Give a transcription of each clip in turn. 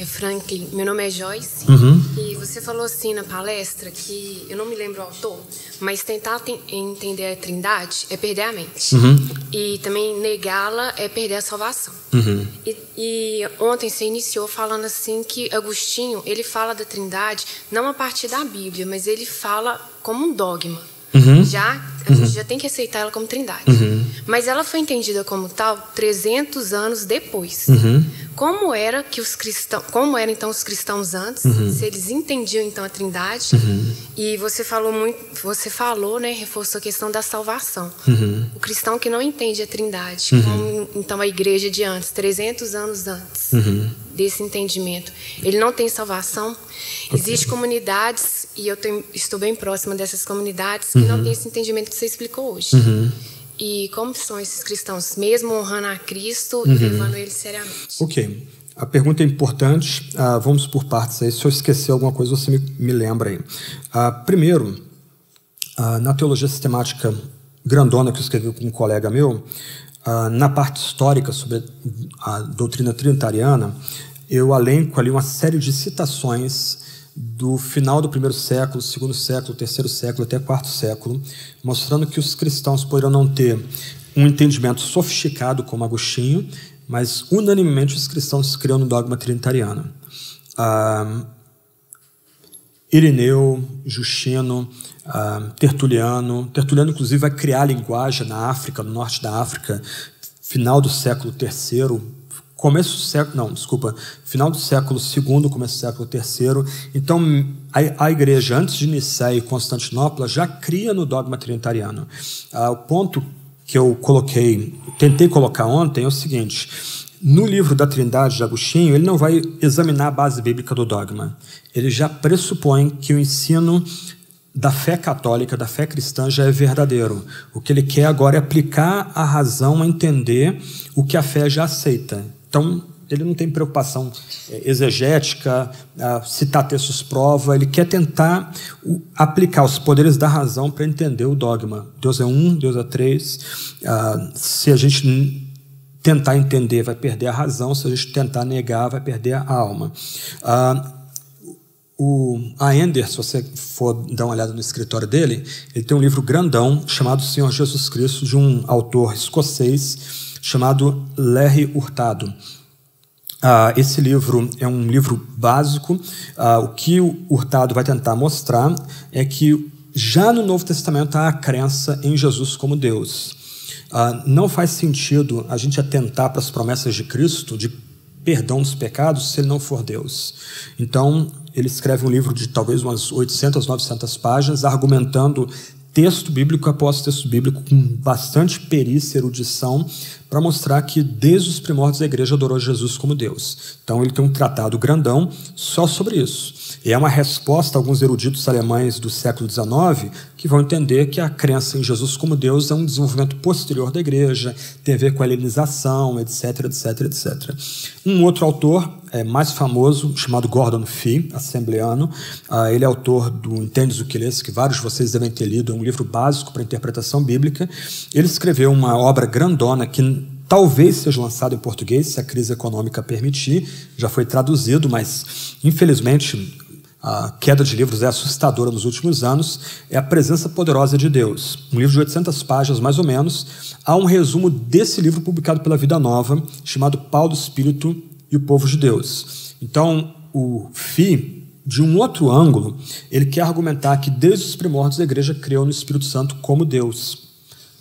Franklin, meu nome é Joyce. E você falou assim na palestra que, eu não me lembro o autor, mas tentar entender a Trindade é perder a mente. E também negá-la é perder a salvação. E ontem você iniciou falando assim que Agostinho, ele fala da Trindade não a partir da Bíblia, mas ele fala como um dogma. A gente já tem que aceitar ela como Trindade. Mas ela foi entendida como tal 300 anos depois. Como era que os cristãos, como eram então os cristãos antes? Se eles entendiam então a Trindade? E você falou, né, reforçou a questão da salvação. O cristão que não entende a Trindade, como então a igreja de antes, 300 anos antes desse entendimento, ele não tem salvação. Existem comunidades, e eu estou bem próxima dessas comunidades, que não têm esse entendimento que você explicou hoje. E como são esses cristãos, mesmo honrando a Cristo e levando ele seriamente? Ok. A pergunta é importante. Vamos por partes aí. Se eu esquecer alguma coisa, você me lembra aí. Primeiro, na teologia sistemática grandona que eu escrevi com um colega meu, na parte histórica sobre a doutrina trinitariana, eu elenco ali uma série de citações do final do primeiro século, segundo século, terceiro século até quarto século, mostrando que os cristãos poderiam não ter um entendimento sofisticado como Agostinho, mas unanimemente os cristãos criam no dogma trinitariano. Irineu, Justino, Tertuliano. Tertuliano, inclusive, vai criar a linguagem na África, no norte da África, final do século III, final do século II, começo do século III. Então, a igreja, antes de Nicéia e Constantinopla, já cria no dogma trinitariano. O ponto que eu tentei colocar ontem é o seguinte: no livro da Trindade de Agostinho, ele não vai examinar a base bíblica do dogma. Ele já pressupõe que o ensino da fé católica, da fé cristã, já é verdadeiro. O que ele quer agora é aplicar a razão a entender o que a fé já aceita. Então, ele não tem preocupação exegética, citar textos prova, ele quer tentar aplicar os poderes da razão para entender o dogma. Deus é um, Deus é três. Se a gente tentar entender, vai perder a razão; se a gente tentar negar, vai perder a alma. A Ender, se você for dar uma olhada no escritório dele, ele tem um livro grandão chamado Senhor Jesus Cristo, de um autor escocês chamado Larry Hurtado. Esse livro é um livro básico. O que o Hurtado vai tentar mostrar é que já no Novo Testamento há a crença em Jesus como Deus. Não faz sentido a gente atentar para as promessas de Cristo de perdão dos pecados se ele não for Deus. Então, ele escreve um livro de talvez umas 800, 900 páginas, argumentando texto bíblico após texto bíblico, com bastante perícia e erudição, para mostrar que desde os primórdios a igreja adorou Jesus como Deus. Então ele tem um tratado grandão só sobre isso. E é uma resposta a alguns eruditos alemães do século XIX que vão entender que a crença em Jesus como Deus é um desenvolvimento posterior da igreja, tem a ver com a helenização, etc, etc, etc. Um outro autor mais famoso, chamado Gordon Fee, assembleano, ele é autor do Entendes o que Lês, que vários de vocês devem ter lido, é um livro básico para interpretação bíblica. Ele escreveu uma obra grandona que talvez seja lançado em português, se a crise econômica permitir. Já foi traduzido, mas infelizmente a queda de livros é assustadora nos últimos anos. É A Presença Poderosa de Deus, um livro de 800 páginas mais ou menos. Há um resumo desse livro publicado pela Vida Nova, chamado Paulo, Espírito e o Povo de Deus. Então, o Fee, de um outro ângulo, ele quer argumentar que desde os primórdios a igreja creu no Espírito Santo como Deus,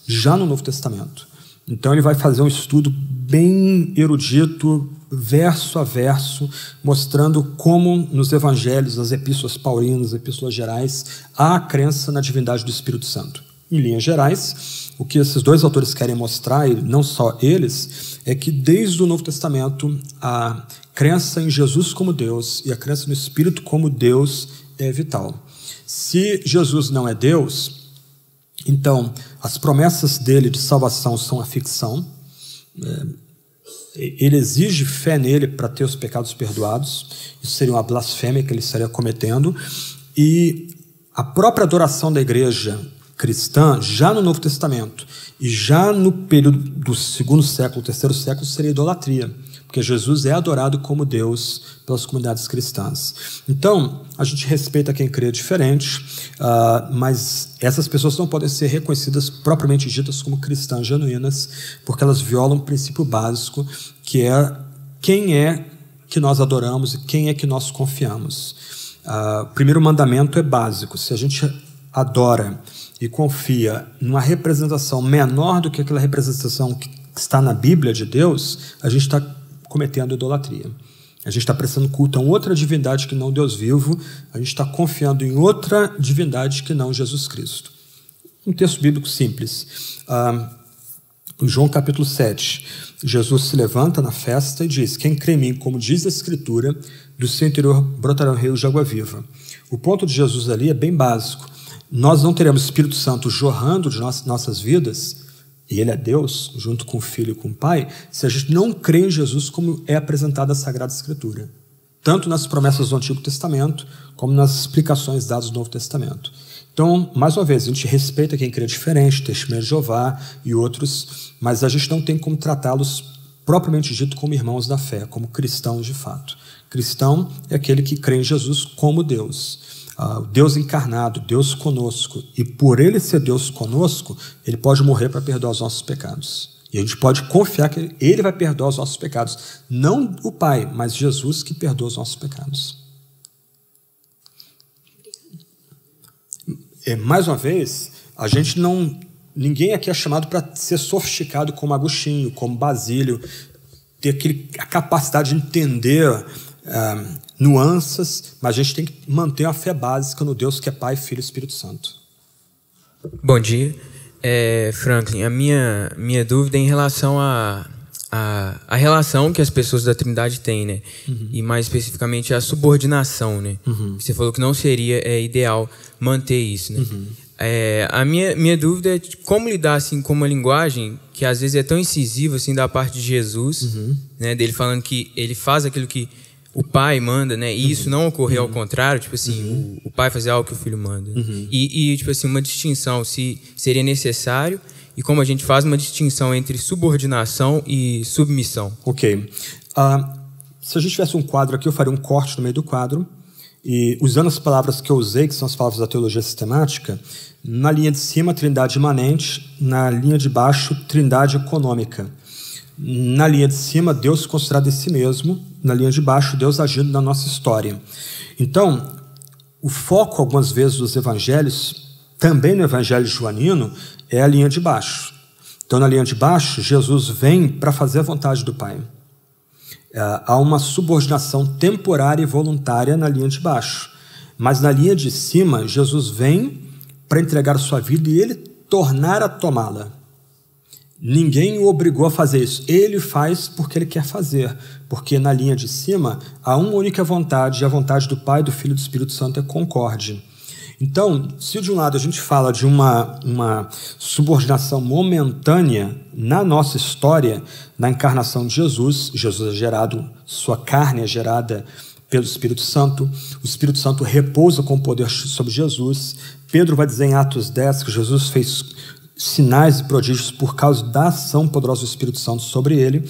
já no Novo Testamento. Então ele vai fazer um estudo bem erudito, verso a verso, mostrando como nos evangelhos, nas epístolas paulinas, epístolas gerais, há a crença na divindade do Espírito Santo. Em linhas gerais, o que esses dois autores querem mostrar, e não só eles, é que desde o Novo Testamento a crença em Jesus como Deus e a crença no Espírito como Deus é vital. Se Jesus não é Deus, então as promessas dele de salvação são a ficção. Ele exige fé nele para ter os pecados perdoados. Isso seria uma blasfêmia que ele estaria cometendo. E a própria adoração da igreja cristã, já no Novo Testamento e já no período do segundo século, terceiro século, seria idolatria, porque Jesus é adorado como Deus pelas comunidades cristãs. Então, a gente respeita quem crê diferente, mas essas pessoas não podem ser reconhecidas propriamente ditas como cristãs genuínas, porque elas violam um princípio básico, que é quem é que nós adoramos e quem é que nós confiamos. O primeiro mandamento é básico. Se a gente adora e confia numa representação menor do que aquela representação que está na Bíblia de Deus, a gente está cometendo idolatria. A gente está prestando culto a outra divindade que não Deus vivo, a gente está confiando em outra divindade que não Jesus Cristo. Um texto bíblico simples. João capítulo 7, Jesus se levanta na festa e diz: quem crê em mim, como diz a Escritura, do seu interior brotarão rios de água viva. O ponto de Jesus ali é bem básico. Nós não teremos o Espírito Santo jorrando de nossas vidas, e Ele é Deus, junto com o Filho e com o Pai, se a gente não crê em Jesus como é apresentada a Sagrada Escritura, tanto nas promessas do Antigo Testamento, como nas explicações dadas do Novo Testamento. Então, mais uma vez, a gente respeita quem crê diferente, Testemunha de Jeová e outros, mas a gente não tem como tratá-los propriamente dito como irmãos da fé, como cristãos de fato. Cristão é aquele que crê em Jesus como Deus. Deus encarnado, Deus conosco, e por Ele ser Deus conosco, Ele pode morrer para perdoar os nossos pecados. E a gente pode confiar que Ele vai perdoar os nossos pecados. Não o Pai, mas Jesus que perdoa os nossos pecados. Mais uma vez, ninguém aqui é chamado para ser sofisticado como Agostinho, como Basílio, ter a capacidade de entender nuances, mas a gente tem que manter a fé básica no Deus que é Pai, Filho e Espírito Santo. Bom dia. Franklin, a minha dúvida é em relação à relação que as pessoas da Trindade têm, né? Uhum. E mais especificamente a subordinação, né? Uhum. Você falou que não seria ideal manter isso, né? Uhum. A minha dúvida é como lidar assim, com uma linguagem que às vezes é tão incisiva assim, da parte de Jesus, uhum. né? Dele falando que ele faz aquilo que o Pai manda, né? E isso não ocorrer ao contrário, tipo assim, o Pai fazer algo que o Filho manda. Uhum. E tipo assim, uma distinção se seria necessário e como a gente faz uma distinção entre subordinação e submissão. Ok. Se a gente tivesse um quadro aqui, eu faria um corte no meio do quadro e usando as palavras que eu usei, que são as palavras da teologia sistemática, na linha de cima, trindade imanente, na linha de baixo, trindade econômica. Na linha de cima, Deus considerado em si mesmo. Na linha de baixo, Deus agindo na nossa história. Então, o foco, algumas vezes, dos evangelhos, também no evangelho joanino, é a linha de baixo. Então, na linha de baixo, Jesus vem para fazer a vontade do Pai. Há uma subordinação temporária e voluntária na linha de baixo. Mas na linha de cima, Jesus vem para entregar a sua vida e Ele tornar a tomá-la. Ninguém o obrigou a fazer isso. Ele faz porque Ele quer fazer. Porque na linha de cima há uma única vontade, e a vontade do Pai, do Filho e do Espírito Santo é concorde. Então, se de um lado a gente fala de uma subordinação momentânea na nossa história, na encarnação de Jesus, Jesus é gerado, sua carne é gerada pelo Espírito Santo, o Espírito Santo repousa com poder sobre Jesus. Pedro vai dizer em Atos 10 que Jesus fez sinais e prodígios por causa da ação poderosa do Espírito Santo sobre ele.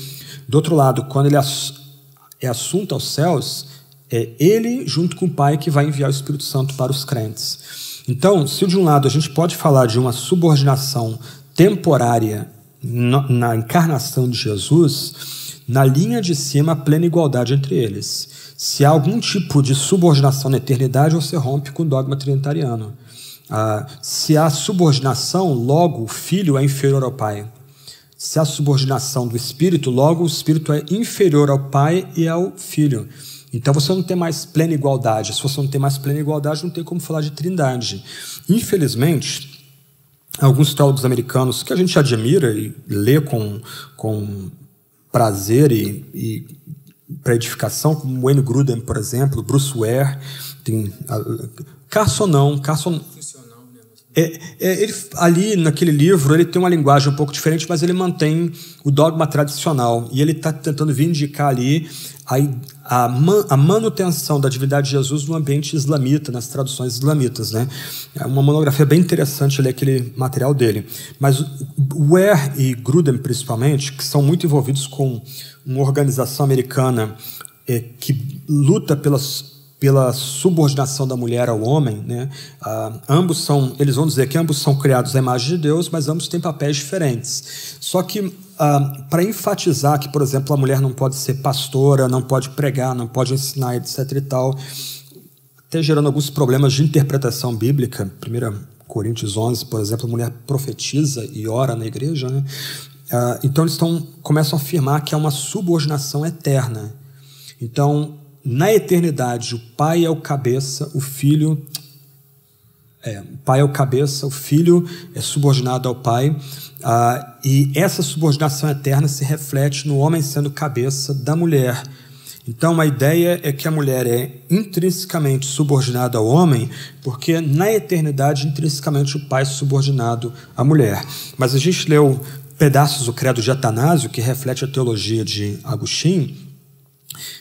Do outro lado, quando ele é assunto aos céus, é ele, junto com o Pai, que vai enviar o Espírito Santo para os crentes. Então, se de um lado a gente pode falar de uma subordinação temporária na encarnação de Jesus, na linha de cima, a plena igualdade entre eles. Se há algum tipo de subordinação na eternidade, você rompe com o dogma trinitariano. Se há subordinação, logo o Filho é inferior ao Pai. Se há subordinação do Espírito, logo o Espírito é inferior ao Pai e ao Filho. Então você não tem mais plena igualdade. Se você não tem mais plena igualdade, não tem como falar de trindade. Infelizmente, alguns teólogos americanos que a gente admira e lê com prazer e para edificação, como Wayne Grudem, por exemplo, Bruce Ware, tem Carson. Ali naquele livro ele tem uma linguagem um pouco diferente, mas ele mantém o dogma tradicional e ele está tentando vindicar ali a manutenção da divindade de Jesus no ambiente islamita, nas traduções islamitas, né? É uma monografia bem interessante ali, aquele material dele. Mas o Ware e Grudem, principalmente, que são muito envolvidos com uma organização americana que luta pela subordinação da mulher ao homem, né? Eles vão dizer que ambos são criados à imagem de Deus, mas ambos têm papéis diferentes. Só que, para enfatizar que, por exemplo, a mulher não pode ser pastora, não pode pregar, não pode ensinar, etc. e tal, até gerando alguns problemas de interpretação bíblica. 1 Coríntios 11, por exemplo, a mulher profetiza e ora na igreja, né? Então eles começam a afirmar que há uma subordinação eterna. Então, na eternidade, o pai é o cabeça, o filho... o pai é o cabeça, o filho é subordinado ao pai, e essa subordinação eterna se reflete no homem sendo cabeça da mulher. Então a ideia é que a mulher é intrinsecamente subordinada ao homem, porque na eternidade intrinsecamente o pai é subordinado à mulher. Mas a gente leu pedaços do Credo de Atanásio, que reflete a teologia de Agostinho,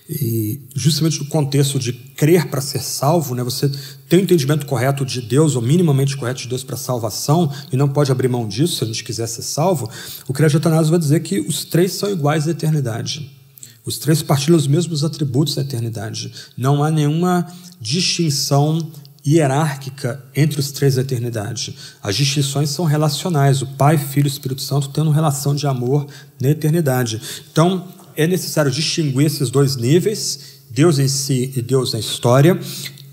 e justamente no contexto de crer para ser salvo, né, você tem o entendimento correto de Deus, ou minimamente correto de Deus para salvação, e não pode abrir mão disso se a gente quiser ser salvo. O Credo de Atanásio vai dizer que os três são iguais à eternidade. Os três partilham os mesmos atributos da eternidade. Não há nenhuma distinção hierárquica entre os três da eternidade. As distinções são relacionais. O Pai, Filho e Espírito Santo tendo relação de amor na eternidade. Então, é necessário distinguir esses dois níveis, Deus em si e Deus na história,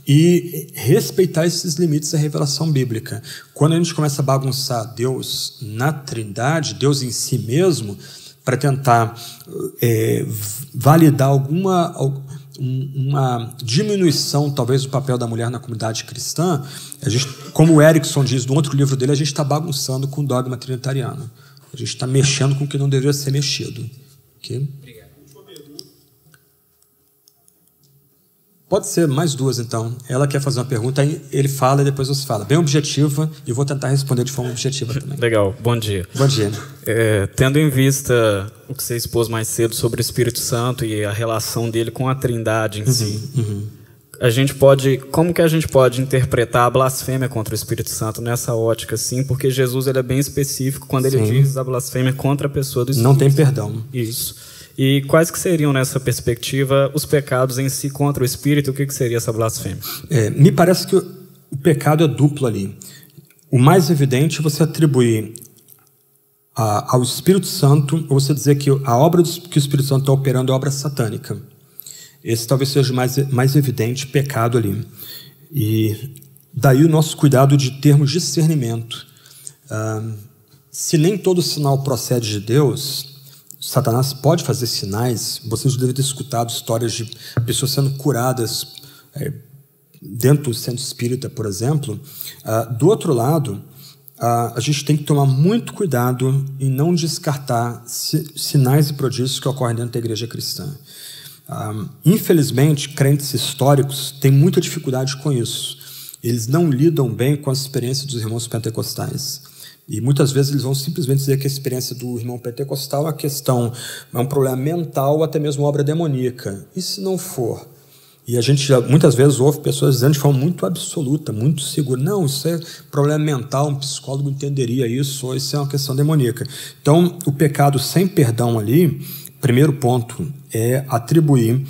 e respeitar esses limites da revelação bíblica. Quando a gente começa a bagunçar Deus na Trindade, Deus em si mesmo, para tentar validar uma diminuição, talvez, do papel da mulher na comunidade cristã, como o Erickson diz no outro livro dele, a gente está bagunçando com o dogma trinitariano. A gente está mexendo com o que não deveria ser mexido. Okay? Pode ser mais duas, então. Ela quer fazer uma pergunta, aí ele fala e depois você fala. Bem objetiva, e eu vou tentar responder de forma objetiva também. Legal, bom dia. Bom dia. Tendo em vista o que você expôs mais cedo sobre o Espírito Santo e a relação dele com a Trindade em si, como que a gente pode interpretar a blasfêmia contra o Espírito Santo nessa ótica, assim? Porque Jesus ele é bem específico quando ele diz a blasfêmia contra a pessoa do Espírito. Não tem perdão. Isso. E quais que seriam, nessa perspectiva, os pecados em si contra o Espírito? O que seria essa blasfêmia? Me parece que o pecado é duplo ali. O mais evidente é você atribuir ao Espírito Santo, ou você dizer que a obra que o Espírito Santo está operando é obra satânica. Esse talvez seja o mais evidente pecado ali. E daí o nosso cuidado de termos discernimento. Se nem todo sinal procede de Deus... Satanás pode fazer sinais. Vocês devem ter escutado histórias de pessoas sendo curadas dentro do centro espírita, por exemplo. Do outro lado, a gente tem que tomar muito cuidado em não descartar sinais e prodígios que ocorrem dentro da igreja cristã. Infelizmente, crentes históricos têm muita dificuldade com isso. Eles não lidam bem com a experiência dos irmãos pentecostais. E muitas vezes eles vão simplesmente dizer que a experiência do irmão pentecostal é um problema mental ou até mesmo obra demoníaca. E se não for? E a gente muitas vezes ouve pessoas dizendo de forma muito absoluta, muito segura, não, isso é problema mental, um psicólogo entenderia isso, ou isso é uma questão demoníaca. Então, o pecado sem perdão ali, primeiro ponto, é atribuir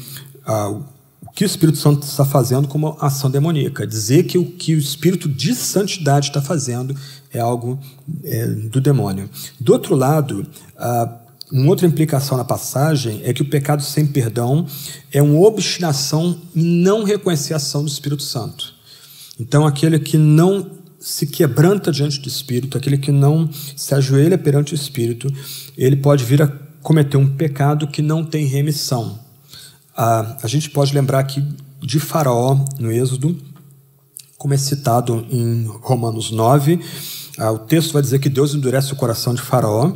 o que o Espírito Santo está fazendo como ação demoníaca. Dizer que o que o Espírito de santidade está fazendo é algo do demônio. Do outro lado, uma outra implicação na passagem é que o pecado sem perdão é uma obstinação em não reconhecer a ação do Espírito Santo. Então, aquele que não se quebranta diante do Espírito, aquele que não se ajoelha perante o Espírito, ele pode vir a cometer um pecado que não tem remissão. A gente pode lembrar aqui de Faraó no Êxodo, como é citado em Romanos 9. O texto vai dizer que Deus endurece o coração de Faraó.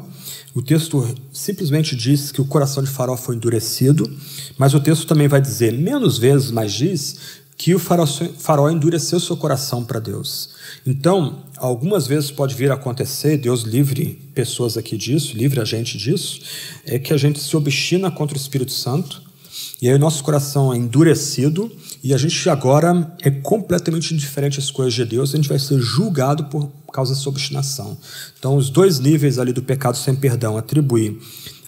O texto simplesmente diz que o coração de Faraó foi endurecido, mas o texto também vai dizer, menos vezes, mas diz que o faraó endureceu seu coração para Deus. Então, algumas vezes pode vir a acontecer, Deus livre pessoas aqui disso, livre a gente disso, é que a gente se obstina contra o Espírito Santo, e aí o nosso coração é endurecido, e a gente agora é completamente indiferente às coisas de Deus, a gente vai ser julgado por causa dessa obstinação. Então, os dois níveis ali do pecado sem perdão, atribuir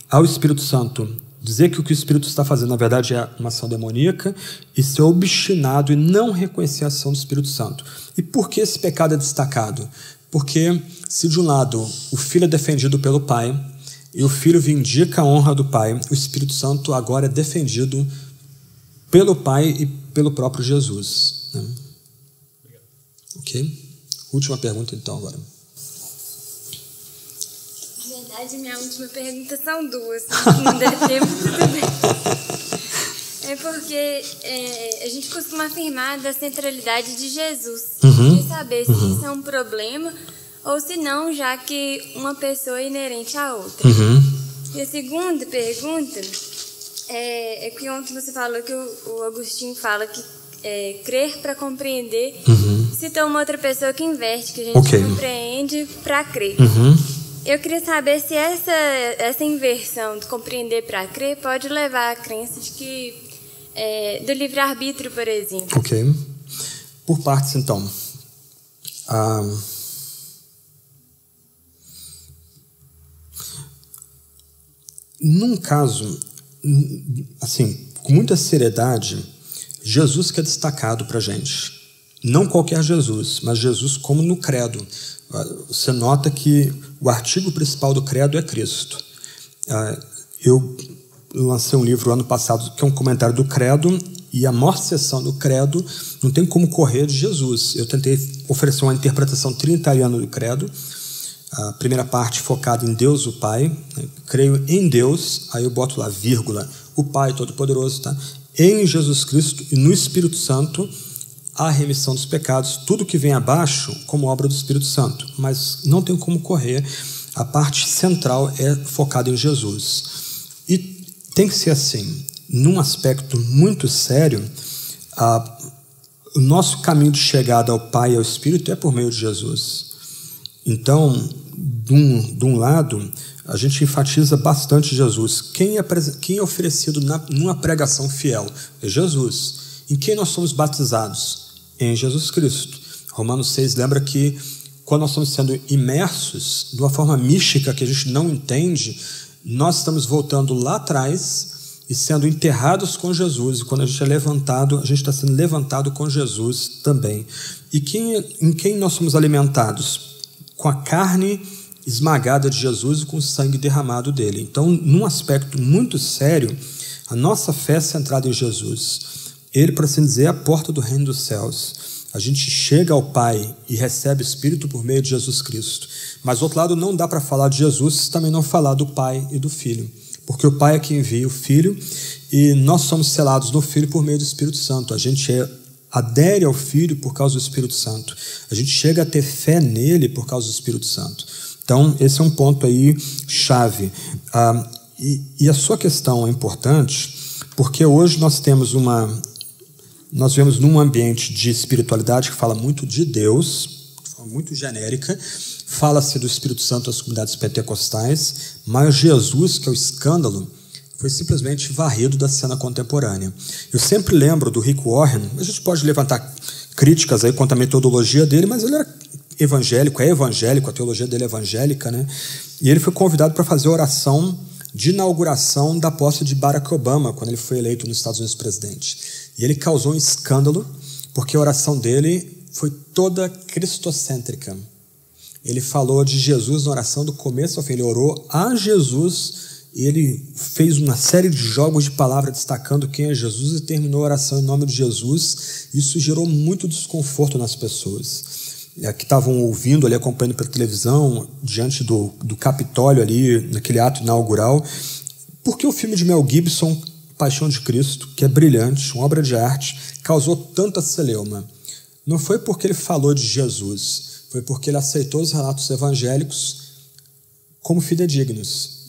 ao Espírito Santo, dizer que o que o Espírito está fazendo, na verdade, é uma ação demoníaca, e ser obstinado e não reconhecer a ação do Espírito Santo. E por que esse pecado é destacado? Porque se de um lado o filho é defendido pelo pai, e o filho vindica a honra do pai, o Espírito Santo agora é defendido pelo pai e pelo próprio Jesus. Né? Ok? Última pergunta, então, agora. Na verdade, minha última pergunta são duas. Não der tempo, tudo bem. É porque a gente costuma afirmar da centralidade de Jesus. Queria saber se isso é um problema ou se não, já que uma pessoa é inerente à outra. E a segunda pergunta é que ontem você falou que o Agostinho fala que crer para compreender, citou uma outra pessoa que inverte, que a gente compreende para crer. Eu queria saber se essa inversão de compreender para crer pode levar à crença de que do livre-arbítrio, por exemplo. Ok. Por partes, então. Num caso, assim, com muita seriedade, Jesus que é destacado para a gente. Não qualquer Jesus, mas Jesus como no credo. Você nota que o artigo principal do credo é Cristo. Eu lancei um livro ano passado que é um comentário do credo, e a maior seção do credo não tem como correr de Jesus. Eu tentei oferecer uma interpretação trinitariana do credo. A primeira parte focada em Deus, o Pai. Né? Creio em Deus, aí eu boto lá, vírgula, o Pai Todo-Poderoso, tá? Em Jesus Cristo e no Espírito Santo, a remissão dos pecados, tudo que vem abaixo como obra do Espírito Santo. Mas não tem como correr, a parte central é focada em Jesus. E tem que ser assim, num aspecto muito sério, o nosso caminho de chegada ao Pai e ao Espírito é por meio de Jesus. Então, de um lado, a gente enfatiza bastante Jesus. Quem é oferecido numa pregação fiel? É Jesus. Em quem nós somos batizados? Em Jesus Cristo. Romanos 6 lembra que quando nós estamos sendo imersos de uma forma mística que a gente não entende, nós estamos voltando lá atrás e sendo enterrados com Jesus. E quando a gente é levantado, a gente está sendo levantado com Jesus também. E em quem nós somos alimentados? Com a carne esmagada de Jesus e com o sangue derramado dele. Então, num aspecto muito sério, a nossa fé é centrada em Jesus. Ele, por assim dizer, é a porta do reino dos céus. A gente chega ao Pai e recebe o Espírito por meio de Jesus Cristo. Mas, do outro lado, não dá para falar de Jesus se também não falar do Pai e do Filho. Porque o Pai é quem envia o Filho e nós somos selados no Filho por meio do Espírito Santo. A gente adere ao Filho por causa do Espírito Santo. A gente chega a ter fé nele por causa do Espírito Santo. Então, esse é um ponto aí chave. E a sua questão é importante porque hoje nós vivemos num ambiente de espiritualidade que fala muito de Deus, de forma muito genérica, fala-se do Espírito Santo às comunidades pentecostais, mas Jesus, que é o escândalo, foi simplesmente varrido da cena contemporânea. Eu sempre lembro do Rick Warren, a gente pode levantar críticas aí quanto à metodologia dele, mas ele era evangélico, a teologia dele é evangélica, né? E ele foi convidado para fazer a oração de inauguração da posse de Barack Obama, quando ele foi eleito nos Estados Unidos presidente. E ele causou um escândalo, porque a oração dele foi toda cristocêntrica. Ele falou de Jesus na oração do começo ao fim, ele orou a Jesus, e ele fez uma série de jogos de palavras destacando quem é Jesus e terminou a oração em nome de Jesus. Isso gerou muito desconforto nas pessoas que estavam ouvindo ali, acompanhando pela televisão, diante do Capitólio ali, naquele ato inaugural. Porque o filme de Mel Gibson, Paixão de Cristo, que é brilhante, uma obra de arte, causou tanta celeuma? Não foi porque ele falou de Jesus, foi porque ele aceitou os relatos evangélicos como fidedignos.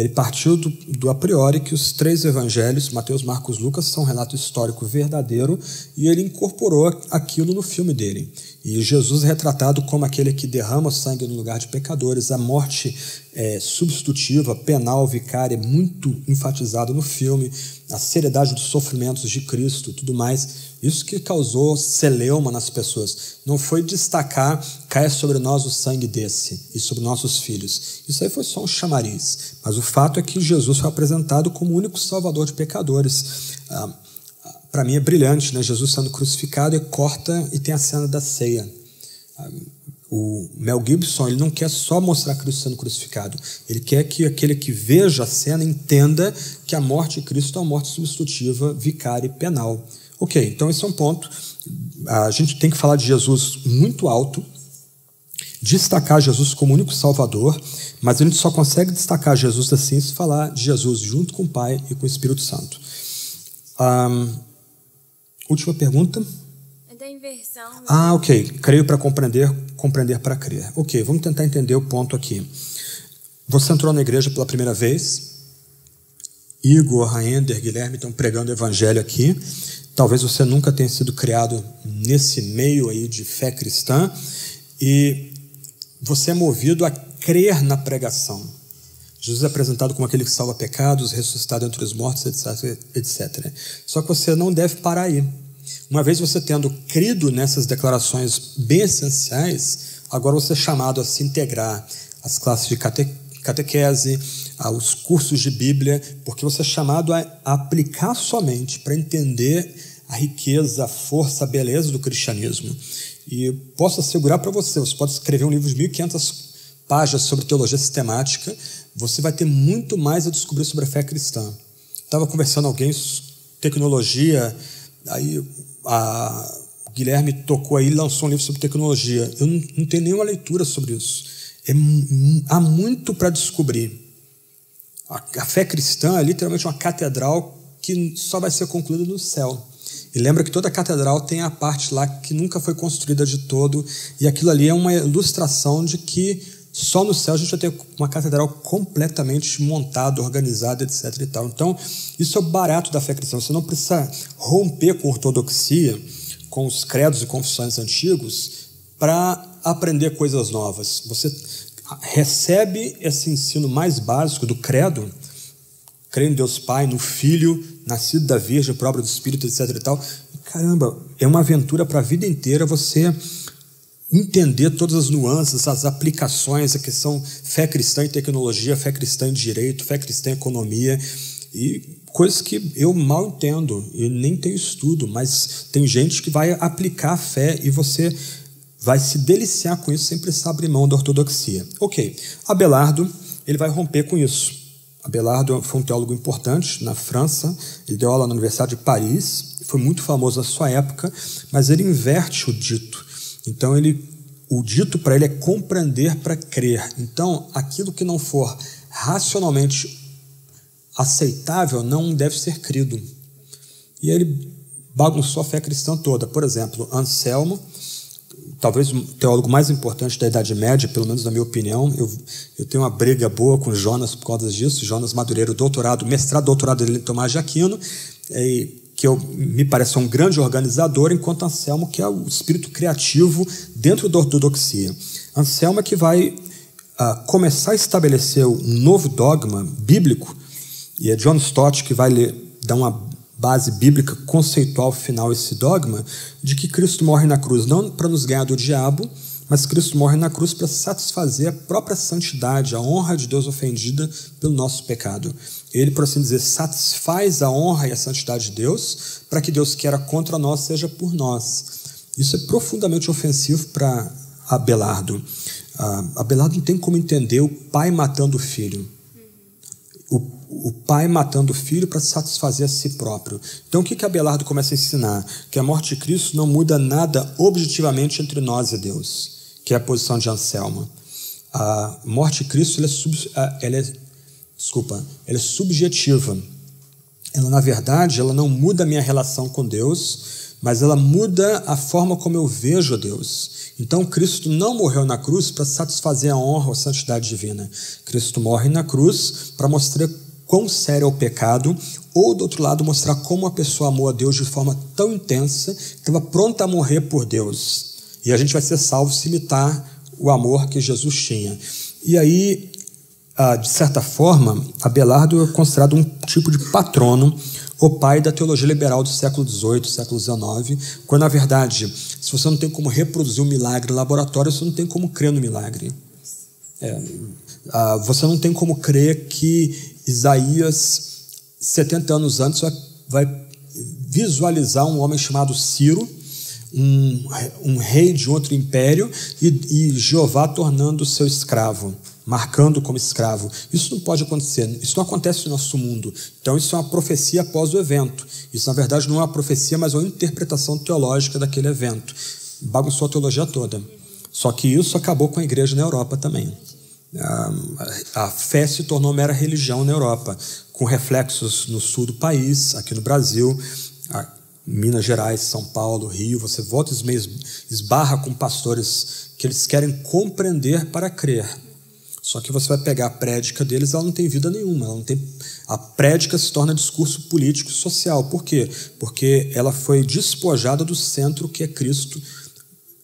Ele partiu do a priori que os 3 evangelhos, Mateus, Marcos, Lucas, são um relato histórico verdadeiro, e ele incorporou aquilo no filme dele. E Jesus é retratado como aquele que derrama o sangue no lugar de pecadores. A morte substitutiva, penal, vicária, muito enfatizada no filme, a seriedade dos sofrimentos de Cristo, tudo mais. Isso que causou celeuma nas pessoas. Não foi destacar, caia sobre nós o sangue desse e sobre nossos filhos. Isso aí foi só um chamariz. Mas o fato é que Jesus foi apresentado como o único salvador de pecadores. Para mim é brilhante, né? Jesus sendo crucificado, e corta e tem a cena da ceia. O Mel Gibson, ele não quer só mostrar Cristo sendo crucificado. Ele quer que aquele que veja a cena entenda que a morte de Cristo é uma morte substitutiva, vicária e penal. Ok, então esse é um ponto. A gente tem que falar de Jesus muito alto, destacar Jesus como único Salvador, mas a gente só consegue destacar Jesus assim se falar de Jesus junto com o Pai e com o Espírito Santo. Última pergunta. É da inversão. Ok. Creio para compreender, compreender para crer. Ok, vamos tentar entender o ponto aqui. Você entrou na igreja pela primeira vez. Igor, Raender, Guilherme estão pregando o evangelho aqui. Talvez você nunca tenha sido criado nesse meio aí de fé cristã, e você é movido a crer na pregação. Jesus é apresentado como aquele que salva pecados, ressuscitado entre os mortos, etc, etc. Só que você não deve parar aí. Uma vez você tendo crido nessas declarações bem essenciais, agora você é chamado a se integrar às classes de catequese, aos cursos de Bíblia, porque você é chamado a aplicar sua mente para entender a riqueza, a força, a beleza do cristianismo. E posso assegurar para você pode escrever um livro de 1.500 páginas sobre teologia sistemática, você vai ter muito mais a descobrir sobre a fé cristã. Estava conversando com alguém, tecnologia, aí o Guilherme tocou aí, lançou um livro sobre tecnologia. Eu não tenho nenhuma leitura sobre isso. Há muito para descobrir. A fé cristã é literalmente uma catedral que só vai ser concluída no céu. E lembra que toda catedral tem a parte lá que nunca foi construída de todo, e aquilo ali é uma ilustração de que só no céu a gente vai ter uma catedral completamente montada, organizada, etc. e tal. Então, isso é o barato da fé cristã. Você não precisa romper com a ortodoxia, com os credos e confissões antigos, para aprender coisas novas. Você recebe esse ensino mais básico do credo, creio em Deus Pai, no Filho, nascido da Virgem, por obra do Espírito, etc. e tal. E, caramba, é uma aventura para a vida inteira você entender todas as nuances, as aplicações, a questão fé cristã em tecnologia, fé cristã em direito, fé cristã em economia, e coisas que eu mal entendo e nem tenho estudo, mas tem gente que vai aplicar a fé e você vai se deliciar com isso sem precisar abrir mão da ortodoxia. Ok, Abelardo, ele vai romper com isso. Abelardo foi um teólogo importante na França, ele deu aula na Universidade de Paris, foi muito famoso na sua época, mas ele inverte o dito. Então, o dito para ele é compreender para crer. Então, aquilo que não for racionalmente aceitável não deve ser crido. E ele bagunçou a fé cristã toda. Por exemplo, Anselmo, talvez o teólogo mais importante da Idade Média, pelo menos na minha opinião. Eu tenho uma briga boa com Jonas por causa disso. Jonas Madureira, mestrado, doutorado dele em Tomás de Aquino, que me parece um grande organizador, enquanto Anselmo, que é o espírito criativo dentro da ortodoxia. Anselmo é que vai começar a estabelecer um novo dogma bíblico, e é John Stott que vai dar uma base bíblica conceitual final a esse dogma, de que Cristo morre na cruz não para nos ganhar do diabo, mas Cristo morre na cruz para satisfazer a própria santidade, a honra de Deus ofendida pelo nosso pecado. Ele, por assim dizer, satisfaz a honra e a santidade de Deus para que Deus que era contra nós seja por nós. Isso é profundamente ofensivo para Abelardo. Abelardo não tem como entender o pai matando o filho. O pai matando o filho para satisfazer a si próprio. Então o que Abelardo começa a ensinar? Que a morte de Cristo não muda nada objetivamente entre nós e Deus, que é a posição de Anselmo. A morte de Cristo ela é subjetiva. ela, na verdade, ela não muda a minha relação com Deus, mas ela muda a forma como eu vejo a Deus. Então, Cristo não morreu na cruz para satisfazer a honra ou a santidade divina. Cristo morre na cruz para mostrar quão sério é o pecado, ou, do outro lado, mostrar como a pessoa amou a Deus de forma tão intensa que estava pronta a morrer por Deus. E a gente vai ser salvo se imitar o amor que Jesus tinha. E aí, de certa forma, Abelardo é considerado um tipo de patrono, o pai da teologia liberal do século XVIII, século XIX, quando, na verdade, se você não tem como reproduzir um milagre em laboratório, você não tem como crer no milagre. Você não tem como crer que Isaías, 70 anos antes, vai visualizar um homem chamado Ciro, um rei de outro império, e Jeová tornando seu escravo, marcando como escravo. Isso não pode acontecer, isso não acontece no nosso mundo. Então isso é uma profecia após o evento. Isso, na verdade, não é uma profecia, mas uma interpretação teológica daquele evento. Bagunçou a teologia toda. Só que isso acabou com a igreja na Europa também. A fé se tornou mera religião na Europa, com reflexos no sul do país, aqui no Brasil, Minas Gerais, São Paulo, Rio. Você volta e esbarra com pastores que eles querem compreender para crer. Só que você vai pegar a prédica deles, ela não tem vida nenhuma. A prédica se torna discurso político e social. Por quê? Porque ela foi despojada do centro, que é Cristo,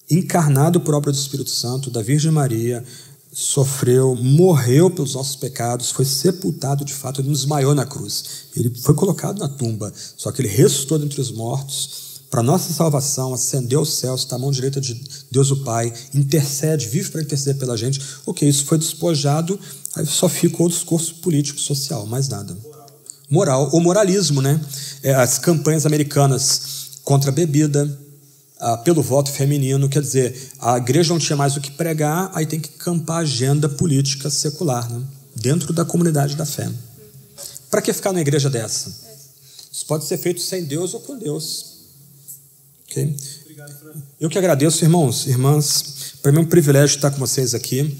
encarnado por obra do Espírito Santo, da Virgem Maria, sofreu, morreu pelos nossos pecados, foi sepultado de fato, ele não desmaiou na cruz. Ele foi colocado na tumba, só que ele ressuscitou dentre os mortos, para nossa salvação, ascendeu aos céus, está à mão direita de Deus o Pai, intercede, vive para interceder pela gente. Ok, isso foi despojado, aí só ficou o discurso político, social, mais nada. Moral, ou moralismo, né? As campanhas americanas contra a bebida, pelo voto feminino, quer dizer, a igreja não tinha mais o que pregar, aí tem que campar agenda política secular, né? Dentro da comunidade da fé. Para que ficar numa igreja dessa? Isso pode ser feito sem Deus ou com Deus. Okay? Eu que agradeço, irmãos, irmãs. Para mim é um privilégio estar com vocês aqui.